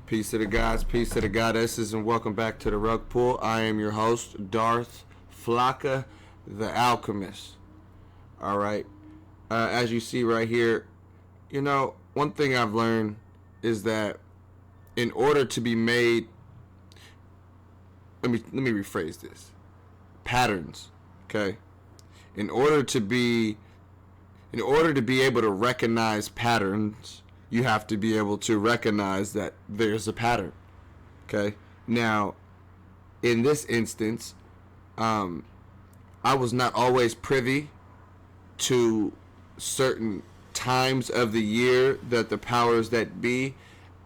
Peace to the guys, peace to the goddesses, and welcome back to the Rug Pool. I am your host, Darth Flocka, the Alchemist. Alright, as you see right here, you know, one thing I've learned is that in order to be made, let me rephrase this, patterns, okay? In order to be able to recognize patterns, you have to be able to recognize that there's a pattern. Okay. Now, in this instance, I was not always privy to certain times of the year that the powers that be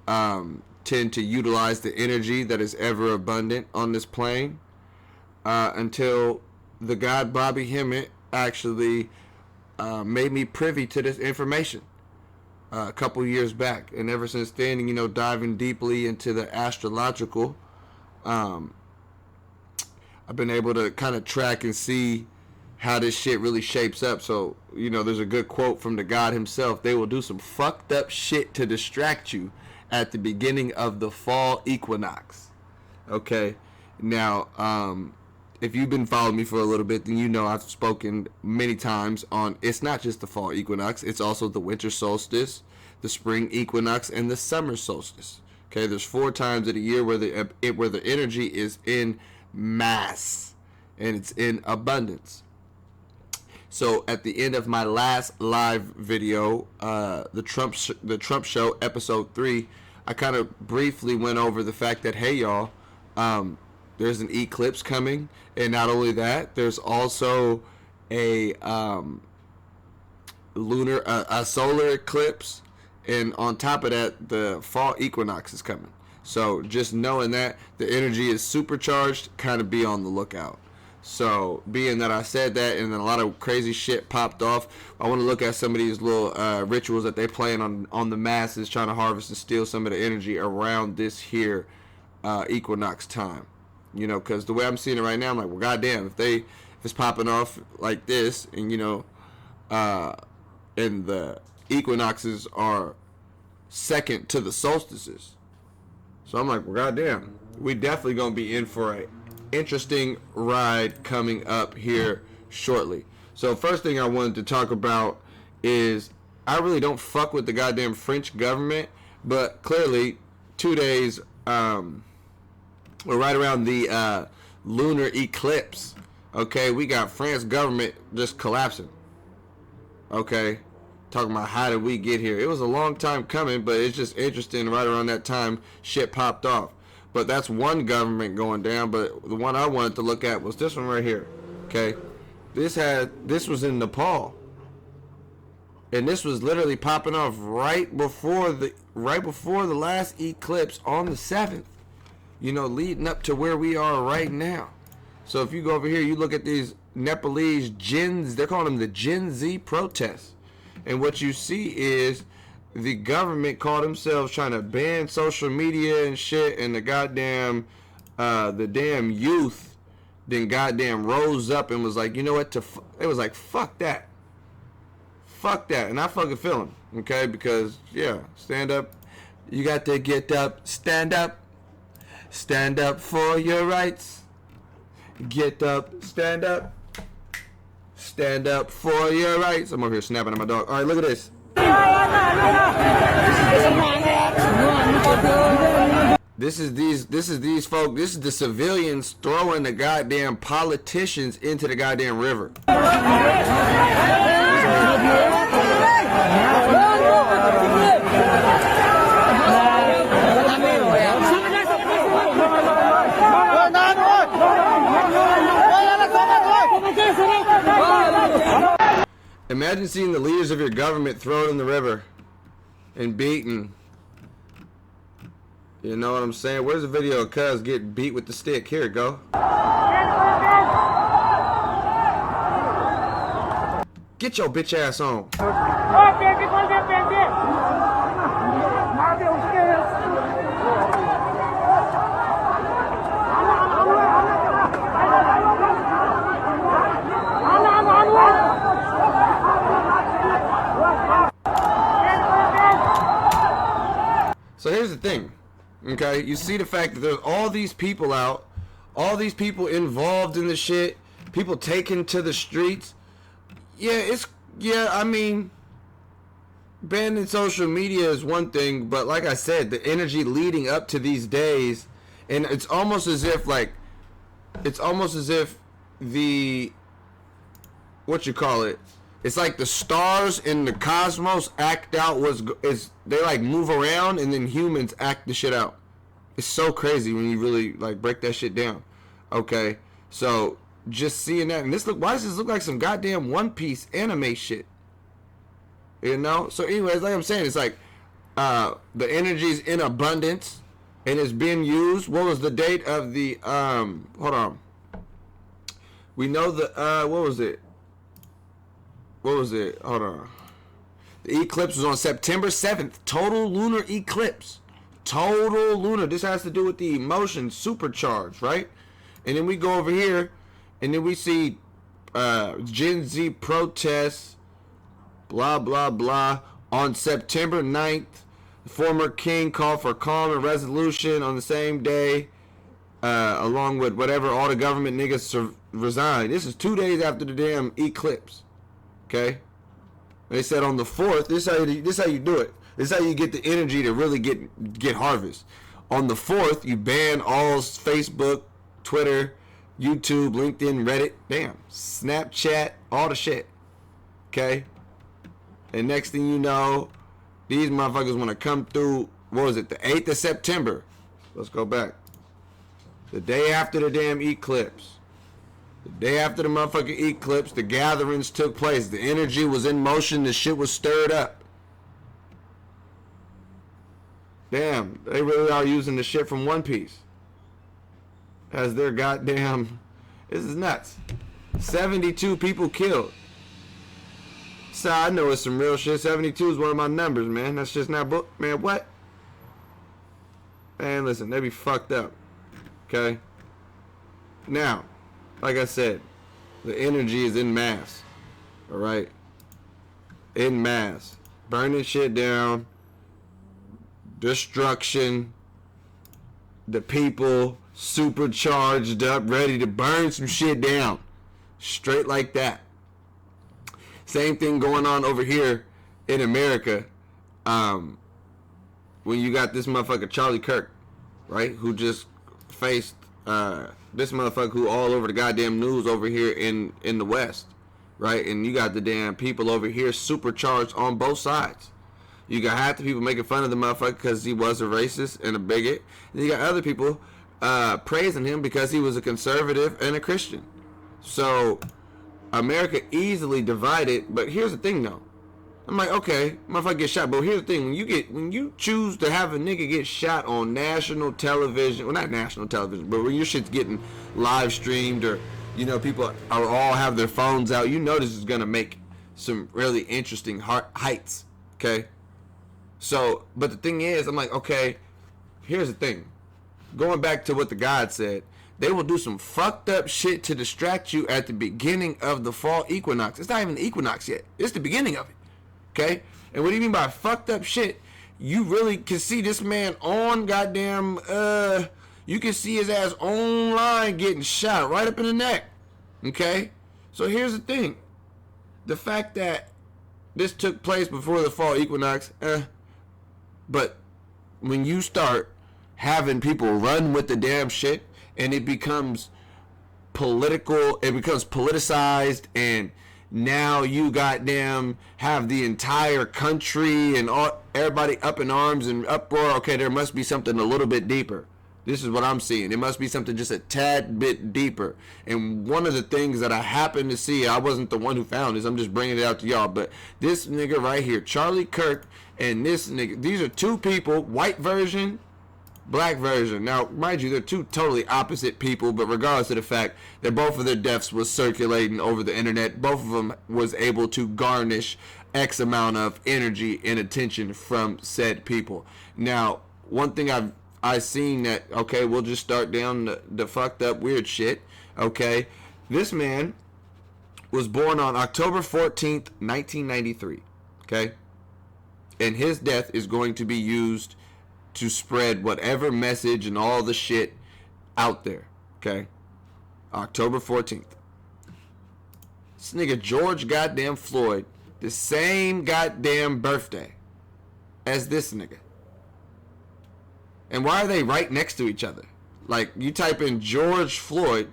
tend to utilize the energy that is ever abundant on this plane until the god Bobby Hemmett actually made me privy to this information a couple years back. And ever since then, you know, diving deeply into the astrological, I've been able to kind of track and see how this shit really shapes up. So, you know, there's a good quote from the god himself: they will do some fucked up shit to distract you at the beginning of the fall equinox. Okay. Now, if you've been following me for a little bit, then you know I've spoken many times on it's not just the fall equinox, it's also the winter solstice, the spring equinox, and the summer solstice. Okay, there's 4 times of the year where the energy is in mass and it's in abundance. So at the end of my last live video, the Trump Show episode 3, I kind of briefly went over the fact that, hey y'all, there's an eclipse coming, and not only that, there's also a solar eclipse, and on top of that, the fall equinox is coming. So just knowing that the energy is supercharged, kind of be on the lookout. So being that I said that, and then a lot of crazy shit popped off, I want to look at some of these little rituals that they playing on the masses, trying to harvest and steal some of the energy around this here equinox time. You know, because the way I'm seeing it right now, I'm like, well, goddamn, if it's popping off like this, and you know, and the equinoxes are second to the solstices, so I'm like, well, goddamn, we definitely gonna be in for a interesting ride coming up here shortly. So first thing I wanted to talk about is I really don't fuck with the goddamn French government, but clearly 2 days. We're right around the lunar eclipse. Okay, we got France government just collapsing. Okay, talking about how did we get here? It was a long time coming, but it's just interesting. Right around that time, shit popped off. But that's one government going down. But the one I wanted to look at was this one right here. Okay, this was in Nepal, and this was literally popping off right before the last eclipse on the 7th. You know, leading up to where we are right now. So if you go over here, you look at these Nepalese Gens, they're calling them the Gen Z protests. And what you see is the government called themselves trying to ban social media and shit, and the goddamn, the damn youth then goddamn rose up and was like, you know what, it was like, fuck that. Fuck that. And I fucking feel them, okay? Because, yeah, stand up. You got to get up, stand up. Stand up for your rights. Get up, stand up. Stand up for your rights. I'm over here snapping at my dog. All right, look at this. This is these folk. This is the civilians throwing the goddamn politicians into the goddamn river. Imagine seeing the leaders of your government thrown in the river and beaten. You know what I'm saying? Where's the video of cuz getting beat with the stick? Here it go. Get your bitch ass on. So here's the thing. Okay, you see the fact that there's all these people out, all these people involved in the shit, people taken to the streets. I mean, banning social media is one thing, but like I said, the energy leading up to these days, and it's almost as if the, what you call it, it's like the stars in the cosmos act out they like move around, and then humans act the shit out. It's so crazy when you really like break that shit down. Okay, so just seeing that, and why does this look like some goddamn One Piece anime shit? You know. So anyways, like I'm saying, it's like the energy's in abundance and it's being used. What was the date of the hold on, we know the what was it hold on, the eclipse was on September 7th. Total lunar eclipse. Total lunar. This has to do with the emotion supercharged, right? And then we go over here and then we see Gen Z protests, blah blah blah. On September 9th, the former king called for calm and resolution on the same day, along with whatever all the government niggas resigned. This is 2 days after the damn eclipse. Okay, they said on the 4th. This how you do it. This is how you get the energy to really get harvest. On the 4th, you ban all Facebook, Twitter, YouTube, LinkedIn, Reddit, damn, Snapchat, all the shit. Okay, and next thing you know, these motherfuckers want to come through. What was it? The 8th of September. Let's go back. The day after the damn eclipse. The day after the motherfucking eclipse, the gatherings took place. The energy was in motion. The shit was stirred up. Damn, they really are using the shit from One Piece as their goddamn. This is nuts. 72 people killed. So I know it's some real shit. 72 is one of my numbers, man. That's just not book, man. What? Man, listen, they be fucked up. Okay. Now, like I said, the energy is in mass. All right. In mass, burning shit down. Destruction. The people supercharged up, ready to burn some shit down. Straight like that. Same thing going on over here in America. When you got this motherfucker Charlie Kirk, right? Who just faced this motherfucker who all over the goddamn news over here in the West, right? And you got the damn people over here supercharged on both sides. You got half the people making fun of the motherfucker because he was a racist and a bigot. And you got other people praising him because he was a conservative and a Christian. So America easily divided. But here's the thing, though. I'm like, okay, motherfucker get shot. But here's the thing: when you choose to have a nigga get shot on national television, well, not national television, but when your shit's getting live streamed, or people are all have their phones out, this is gonna make some really interesting heights. Okay. So, but the thing is, I'm like, okay, here's the thing. Going back to what the God said, they will do some fucked up shit to distract you at the beginning of the fall equinox. It's not even the equinox yet. It's the beginning of it. Okay? And what do you mean by fucked up shit? You really can see this man on goddamn, you can see his ass online getting shot right up in the neck. Okay? So here's the thing. The fact that this took place before the fall equinox, but when you start having people run with the damn shit and it becomes political, it becomes politicized, and now you goddamn have the entire country and everybody up in arms and uproar. Okay, there must be something a little bit deeper. This is what I'm seeing. It must be something just a tad bit deeper. And one of the things that I happened to see, I wasn't the one who found this, I'm just bringing it out to y'all, but this nigga right here, Charlie Kirk, and this nigga, these are two people, white version, black version. Now, mind you, they're two totally opposite people, but regardless of the fact that both of their deaths was circulating over the internet, both of them was able to garnish X amount of energy and attention from said people. Now, one thing I've seen that, okay, we'll just start down the fucked up weird shit, okay? This man was born on October 14th, 1993, okay? And his death is going to be used to spread whatever message and all the shit out there. Okay? October 14th. This nigga George goddamn Floyd, the same goddamn birthday as this nigga. And why are they right next to each other? Like, you type in George Floyd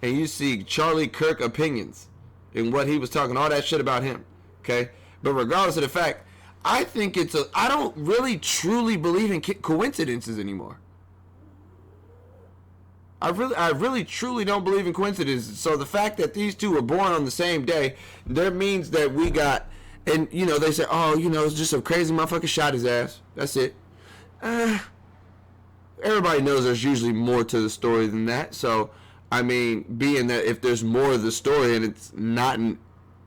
and you see Charlie Kirk opinions and what he was talking, all that shit about him. Okay? But regardless of the fact, I think I don't really truly believe in coincidences anymore. I really truly don't believe in coincidences. So the fact that these two were born on the same day, that means that we got, and you know, they say, oh, you know, it's just a crazy motherfucker shot his ass. That's it. Everybody knows there's usually more to the story than that. So, I mean, being that if there's more of the story and it's not an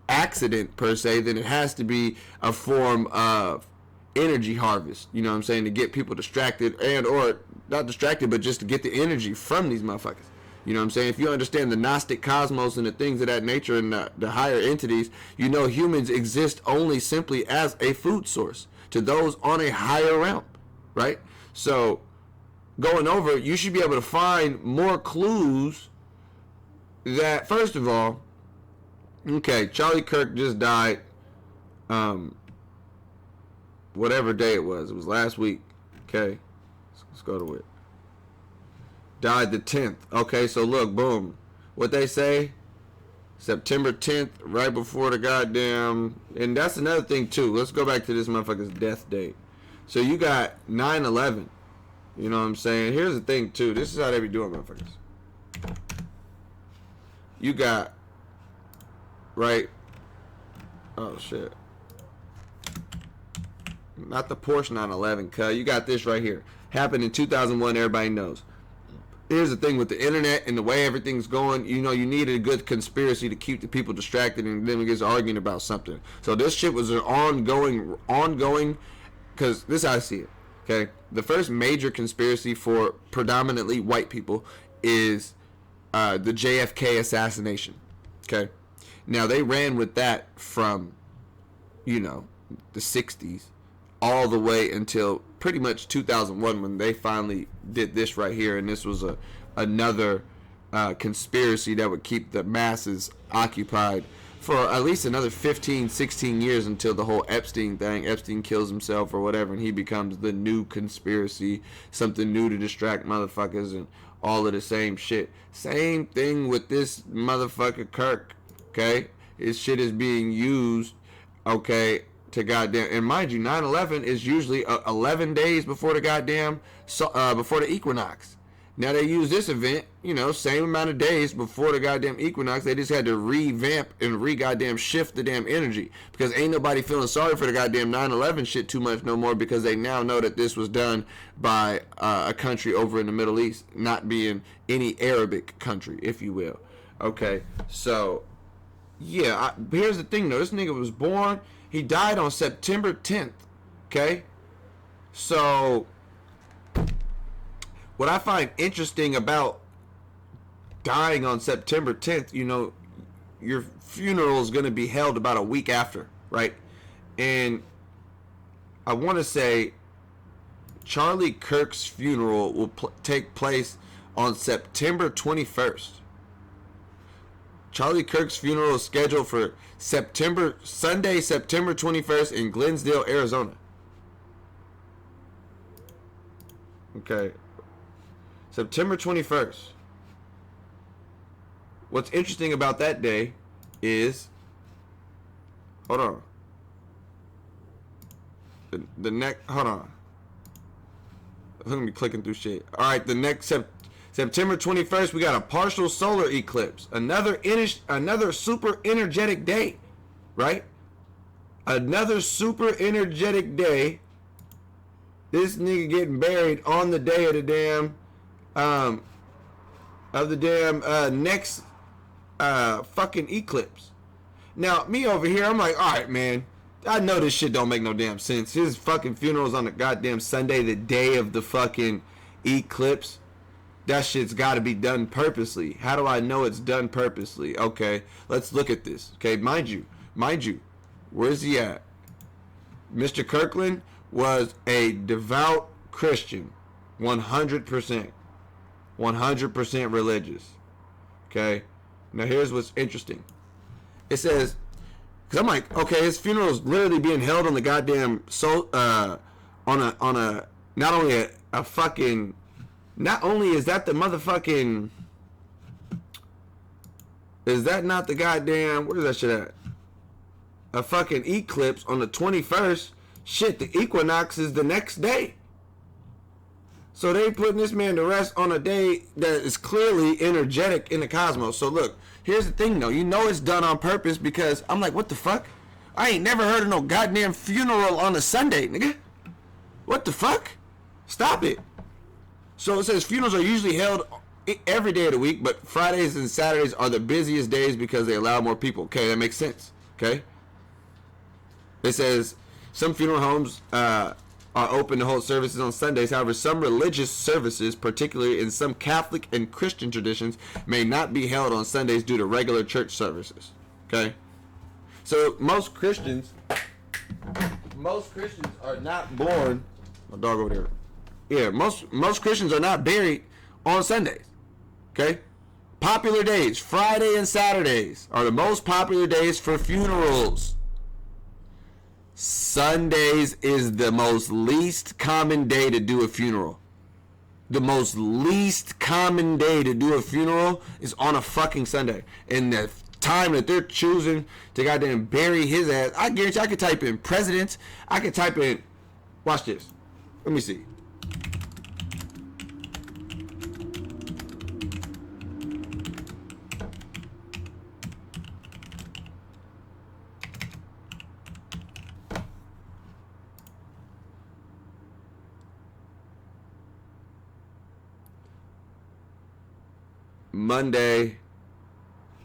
accident per se, then it has to be a form of energy harvest. You know what I'm saying? To get people distracted and or not distracted, but just to get the energy from these motherfuckers. You know what I'm saying? If you understand the Gnostic cosmos and the things of that nature and the higher entities, you know humans exist only simply as a food source to those on a higher realm, right? So going over, you should be able to find more clues that, first of all, okay, Charlie Kirk just died whatever day it was. It was last week. Okay. Let's go to it. Died the 10th. Okay, so look, boom. What they say, September 10th, right before the goddamn... And that's another thing, too. Let's go back to this motherfucker's death date. So you got 9/11. You know what I'm saying? Here's the thing, too. This is how they be doing, motherfuckers. You got... Right? Oh, shit. Not the Porsche 911, cuz. You got this right here. Happened in 2001, everybody knows. Here's the thing with the internet and the way everything's going, you know, you need a good conspiracy to keep the people distracted and then we get arguing about something. So this shit was an ongoing, because this is how I see it, okay? The first major conspiracy for predominantly white people is the JFK assassination, okay? Now, they ran with that from, you know, the 60s all the way until pretty much 2001 when they finally did this right here. And this was another conspiracy that would keep the masses occupied for at least another 15, 16 years until the whole Epstein thing. Epstein kills himself or whatever, and he becomes the new conspiracy, something new to distract motherfuckers and all of the same shit. Same thing with this motherfucker Kirk, okay? His shit is being used, okay, to goddamn, and mind you, 9/11 is usually 11 days before the goddamn, before the equinox. Now they use this event, you know, same amount of days before the goddamn equinox. They just had to revamp and goddamn shift the damn energy because ain't nobody feeling sorry for the goddamn 9/11 shit too much no more because they now know that this was done by a country over in the Middle East, not being any Arabic country, if you will. Okay, so yeah, here's the thing though. This nigga was born. He died on September 10th, okay? So, what I find interesting about dying on September 10th, you know, your funeral is going to be held about a week after, right? And I want to say Charlie Kirk's funeral will take place on September 21st. Charlie Kirk's funeral is scheduled for Sunday, September 21st in Glensdale, Arizona. Okay. September 21st. What's interesting about that day is... Hold on. The next... Hold on. I'm going to be clicking through shit. Alright, the next... September 21st, we got a partial solar eclipse. Another super energetic day, right? Another super energetic day. This nigga getting buried on the day of the damn, next fucking eclipse. Now, me over here, I'm like, all right, man. I know this shit don't make no damn sense. His fucking funeral's on the goddamn Sunday, the day of the fucking eclipse. That shit's got to be done purposely. How do I know it's done purposely? Okay, let's look at this. Okay, mind you, where's he at? Mr. Kirkland was a devout Christian, 100%. 100% religious. Okay? Now here's what's interesting. It says, because I'm like, okay, his funeral is literally being held on the goddamn on a not only a fucking, not only is that the motherfucking, is that not the goddamn, where's that shit at? A fucking eclipse on the 21st. Shit, the equinox is the next day. So they putting this man to rest on a day that is clearly energetic in the cosmos. So look, here's the thing though. You know it's done on purpose, because I'm like, what the fuck? I ain't never heard of no goddamn funeral on a Sunday, nigga. What the fuck? Stop it. So it says funerals are usually held every day of the week, but Fridays and Saturdays are the busiest days because they allow more people. Okay, that makes sense. Okay. It says some funeral homes are open to hold services on Sundays. However, some religious services, particularly in some Catholic and Christian traditions, may not be held on Sundays due to regular church services. Okay? So most Christians are not born. My dog over there. Yeah, most Christians are not buried on Sundays. Okay? Popular days, Friday and Saturdays are the most popular days for funerals. Sundays is the most least common day to do a funeral. The most least common day to do a funeral is on a fucking Sunday. And the time that they're choosing to goddamn bury his ass, I guarantee I could type in presidents. I could type in, watch this. Let me see. Monday,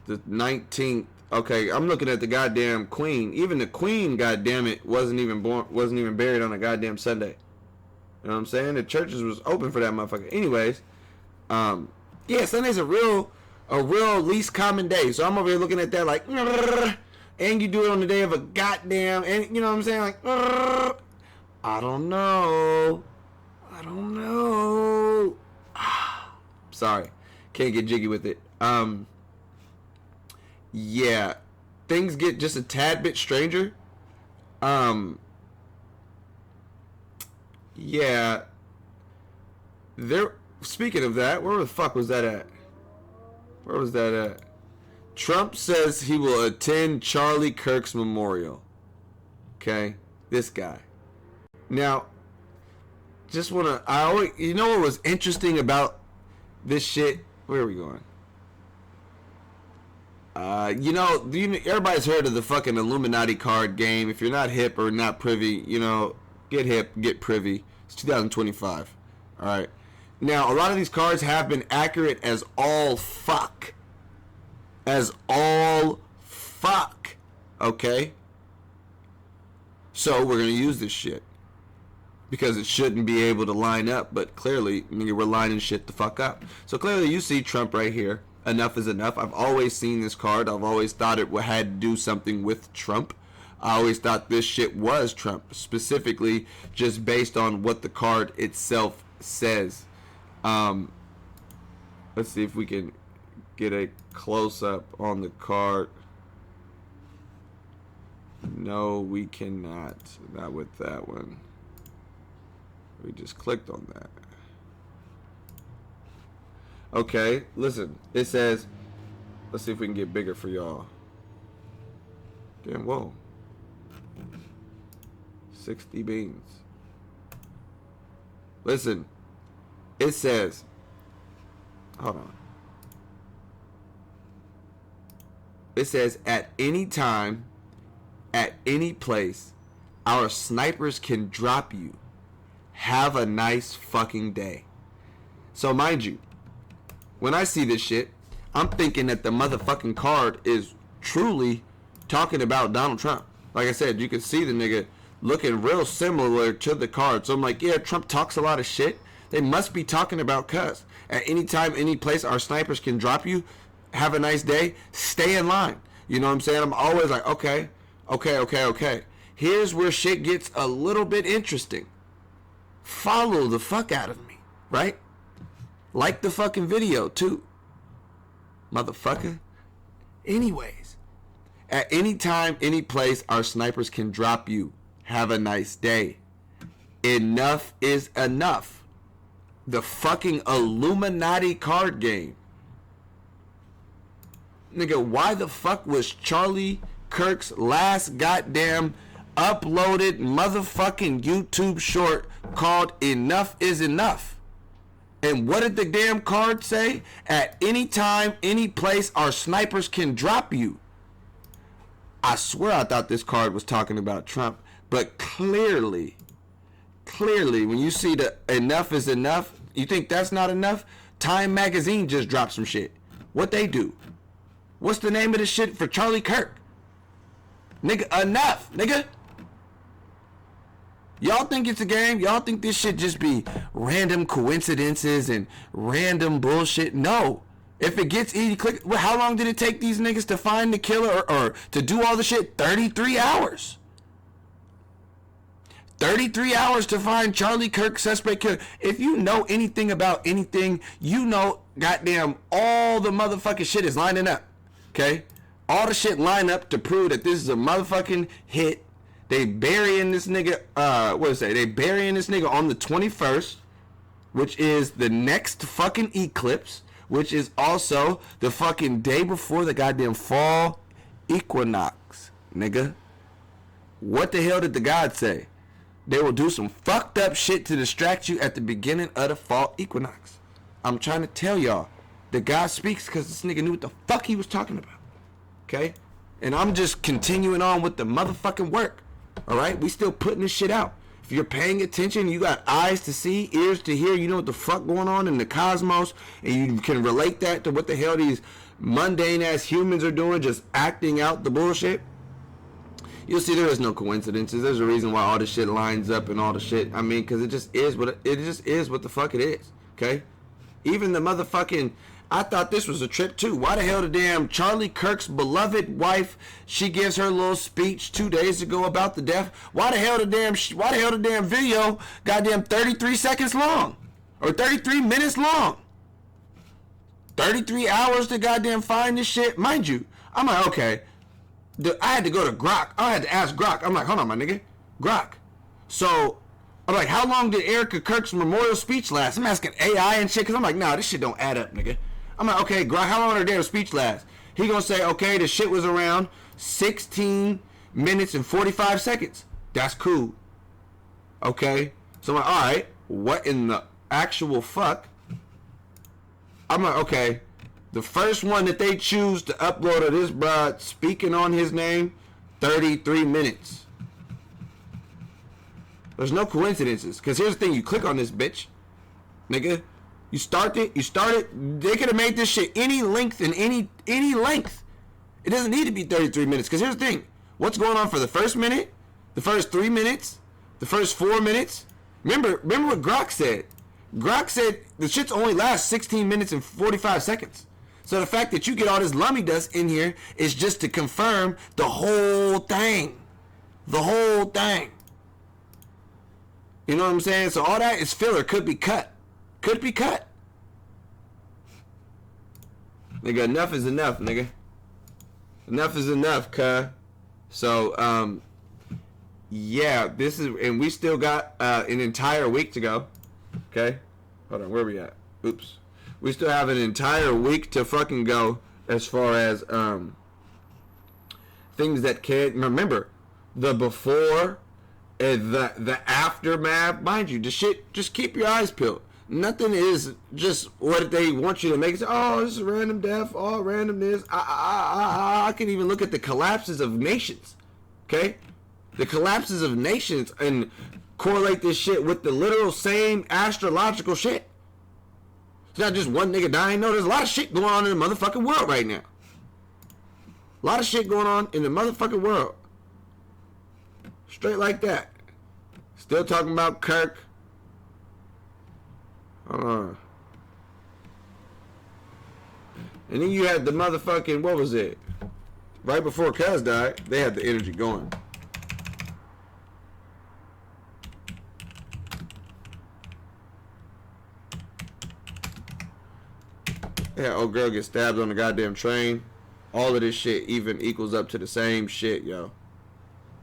the 19th. Okay, I'm looking at the goddamn Queen. Even the Queen, goddamn it, wasn't even buried on a goddamn Sunday. You know what I'm saying? The churches was open for that motherfucker. Anyways, yeah, Sunday's a real least common day. So I'm over here looking at that like, and you do it on the day of a goddamn, and you know what I'm saying? Like, I don't know. Sorry. Can't get jiggy with it. Yeah, things get just a tad bit stranger. Yeah. There. Speaking of that, where the fuck was that at? Where was that at? Trump says he will attend Charlie Kirk's memorial. Okay, this guy. Now, just wanna. You know what was interesting about this shit? Where are we going? Everybody's heard of the fucking Illuminati card game. If you're not hip or not privy, get hip, get privy. It's 2025. All right. Now, a lot of these cards have been accurate as all fuck. Okay? So, we're going to use this shit. Because it shouldn't be able to line up, but clearly, we're lining shit the fuck up. So clearly you see Trump right here. Enough is enough. I've always seen this card. I've always thought it had to do something with Trump. I always thought this shit was Trump, specifically just based on what the card itself says. Let's see if we can get a close-up on the card. No, we cannot. Not with that one. We just clicked on that. Okay, listen. It says, let's see if we can get bigger for y'all. Damn, whoa. 60 beans. Listen. It says, hold on. It says, at any time, at any place, our snipers can drop you. Have a nice fucking day. So mind you, when I see this shit, I'm thinking that the motherfucking card is truly talking about Donald Trump. Like I said, you can see the nigga looking real similar to the card. So I'm like, yeah, Trump talks a lot of shit. They must be talking about cuss. At any time, any place, our snipers can drop you. Have a nice day. Stay in line. You know what I'm saying? I'm always like, okay. Here's where shit gets a little bit interesting. follow the fuck out of me, right? Like the fucking video too, motherfucker. Anyways, at any time, any place, our snipers can drop you. Have a nice day. Enough is enough. The fucking Illuminati card game. Nigga, why the fuck was Charlie Kirk's last goddamn uploaded motherfucking YouTube short called Enough is Enough? And what did the damn card say? At any time, any place, our snipers can drop you. I swear I thought this card was talking about Trump, but clearly, when you see the Enough is Enough, you think that's not enough? Time Magazine just dropped some shit. What they do? What's the name of the shit for Charlie Kirk? Nigga, enough, nigga. Y'all think it's a game? Y'all think this shit just be random coincidences and random bullshit? No. If it gets easy, click. Well, how long did it take these niggas to find the killer or to do all the shit? 33 hours. 33 hours to find Charlie Kirk, suspect killer. If you know anything about anything, you know goddamn all the motherfucking shit is lining up. Okay? All the shit line up to prove that this is a motherfucking hit. They burying this nigga, They burying this nigga on the 21st, which is the next fucking eclipse, which is also the fucking day before the goddamn fall equinox, nigga. What the hell did the gods say? They will do some fucked up shit to distract you at the beginning of the fall equinox. I'm trying to tell y'all. The God speaks because this nigga knew what the fuck he was talking about. Okay? And I'm just continuing on with the motherfucking work. Alright? We still putting this shit out. If you're paying attention, you got eyes to see, ears to hear, you know what the fuck going on in the cosmos, and you can relate that to what the hell these mundane ass humans are doing, just acting out the bullshit. You'll see there is no coincidences. There's a reason why all this shit lines up and all the shit. I mean, because it just is what the fuck it is. Okay? Even the motherfucking, I thought this was a trip too. Why the hell the damn Charlie Kirk's beloved wife, she gives her little speech 2 days ago about the death. Why the hell the damn video goddamn 33 seconds long? Or 33 minutes long? 33 hours to goddamn find this shit? Mind you, I'm like, okay. I had to go to Grok. I had to ask Grok. I'm like, hold on, my nigga. Grok. So, I'm like, how long did Erica Kirk's memorial speech last? I'm asking AI and shit, because I'm like, nah, this shit don't add up, nigga. I'm like, okay, Grok, how long did her damn speech last? He gonna say, okay, the shit was around 16 minutes and 45 seconds. That's cool. Okay. So I'm like, all right, what in the actual fuck? I'm like, okay. The first one that they choose to upload of this broad speaking on his name, 33 minutes. There's no coincidences. Because here's the thing, you click on this bitch, nigga. You start it. They could have made this shit any length and any length. It doesn't need to be 33 minutes. Because here's the thing. What's going on for the first minute, the first 3 minutes, the first 4 minutes? Remember what Grok said. Grok said the shit's only lasts 16 minutes and 45 seconds. So the fact that you get all this lummy dust in here is just to confirm the whole thing. The whole thing. You know what I'm saying? So all that is filler. Could be cut. Could be cut. Nigga, enough is enough, nigga. Enough is enough, cuh. So, yeah, this is, and we still got an entire week to go. Okay? Hold on, where are we at? Oops. We still have an entire week to fucking go as far as things that can, remember, the before and the aftermath. Mind you, the shit, just keep your eyes peeled. Nothing is just what they want you to make it. Oh, this is random death, all randomness. I can even look at the collapses of nations. Okay? The collapses of nations and correlate this shit with the literal same astrological shit. It's not just one nigga dying. No, there's a lot of shit going on in the motherfucking world right now. A lot of shit going on in the motherfucking world. Straight like that. Still talking about Kirk. And then you had the motherfucking, what was it? Right before Cuz died, they had the energy going. Yeah, old girl gets stabbed on the goddamn train. All of this shit even equals up to the same shit, yo.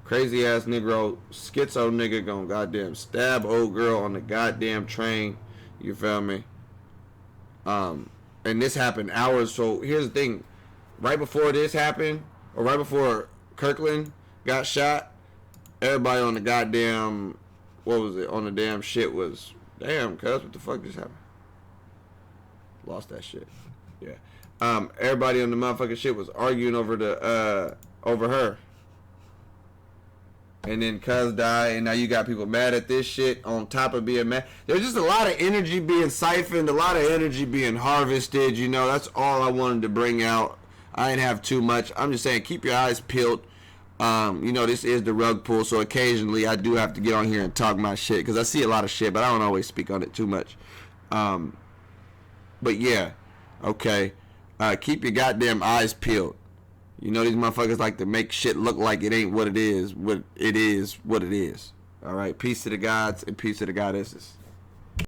Crazy ass Negro, schizo nigga gonna goddamn stab old girl on the goddamn train. You feel me? And this happened hours. So here's the thing: right before this happened, or right before Kirkland got shot, everybody on the goddamn, what was it? On the damn shit was, damn, cuz what the fuck just happened? Lost that shit. Yeah. Everybody on the motherfucking shit was arguing over the over her. And then cuz died, and now you got people mad at this shit on top of being mad. There's just a lot of energy being siphoned, a lot of energy being harvested, you know. That's all I wanted to bring out. I didn't have too much. I'm just saying, keep your eyes peeled. You know, this is the rug pull, so occasionally I do have to get on here and talk my shit, because I see a lot of shit, but I don't always speak on it too much. But yeah, okay. Keep your goddamn eyes peeled. You know, these motherfuckers like to make shit look like it ain't what it is. What it is, what it is. All right. Peace to the gods and peace to the goddesses.